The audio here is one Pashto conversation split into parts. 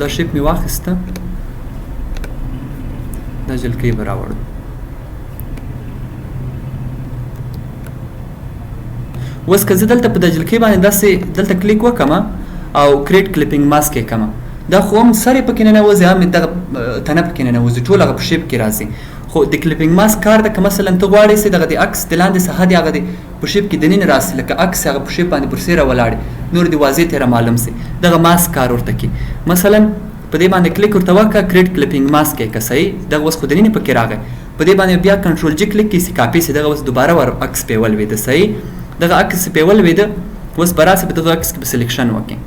دا شیپ مې واخیسته، دا جلکۍ به راوړو. اوس که زه دلته په د جلکۍ باندې داسې دلته کلیک وکړم او کریټ کلیپینګ ماسک یې کړم، دا خو هم سر یې پکې ننوځي، هم دغه تنه پکې ننوځي، ټول هغه په شیپ کې راځي. خو د کلیپینګ ماسک کار ده که مثلا ته غواړې چې دغه د عکس د لاندې ساحه دې هغه د په شیپ کې دننه راسي، لکه عکس هغه په شیپ باندې پر سیره ولاړ نور دې واضح تېره معلوم سي، دغه ماسک کار ورته کوي. مثلا په دې باندې کلیک ورته وکړه، کریټ کلیپینګ ماسک یې که صحیح، دغه اوس خو دننه پکې راغی. په دې باندې بیا کنټرول جی کلیک کړي چې کاپي سي، دغه اوس دوباره ور عکس پې ولوېده. صحیح، دغه عکس پې ولوېده. اوس به راسي په دغه عکس کې به سلیکشن وکړي،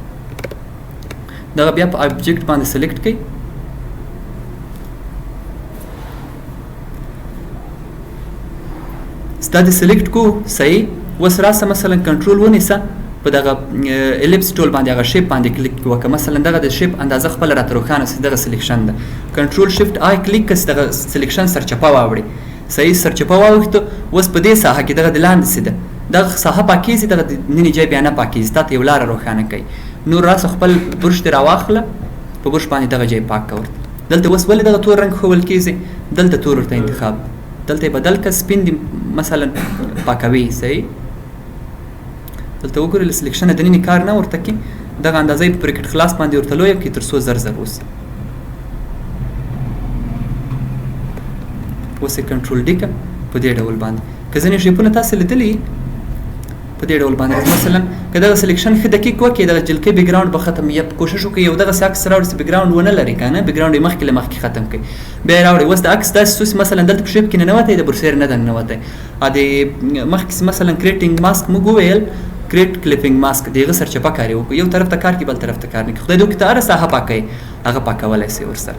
دغه بیا په ابجیکټ باندې سلیکټ کړئ. ستا دې سلیکټ کو صحیح. اوس راسه مثلا کنټرول ونیسه، په دغه الیپس ټول باندې هغه شیپ باندې کلیک وکړه. مثلا دغه د شیپ اندازه خپله راته روښانه سي، دغه سلیکشن ده. کنټرول شیفټ آی کلیک کړه، دغه سلیکشن سرچپه واوړي. صحیح، سرچپه واوښته. اوس په دې ساحه کې دغه د لاندې سي ده، دغه ساحه پاکیږي، دغه د نني ځای بیا نه پاکیږي، تا ته یو لاره روښانه کوي. نور راسه خپل برش دې راواخله، په برش باندې دغه ځای پاک کړه. دلته اوس ولې دغه تور رنګ ښودل کېږي؟ دلته تور ورته انتخاب، دلته یې بدل کړه، سپین دې مثلا پاکوي. صحیح، دلته وګورئ له سلیکشنه د نني کار نه ورته کوي، دغه اندازه یې په پریکټ خلاص باندې ورته لویه کړي تر څو زر زر اوسي. اوس یې کنټرول ډي کړه په دې ډول باندې. که ځینې شیپونه تاسې لیدلي په دې ډول باندې، مثلا که دغه سلیکشن ښه دقیق وکړي، دغه جلکۍ بیکګراوند به ختم یا کوشش وکړي یو دغسې عکس راوړي چې بیکګراوند ونه لري که نه، بیکګراوند یې مخکې له مخکې ختم کړي، بیا یې راوړي. اوس د عکس داسې څو چې مثلا دلته په شیپ کې ننوتی، د برسیر نه ده ننوتی. د مخکې مثلا کریټینګ ماسک موږ وویل، کریټ کلیپینګ ماسک د هغه سرچپه کار یې وکړو، یو طرف ته کار کوي بل طرف ته کار نه کوي. خدای دې وکړي ته هره ساحه پاکوي، هغه پاکولی سي ورسره.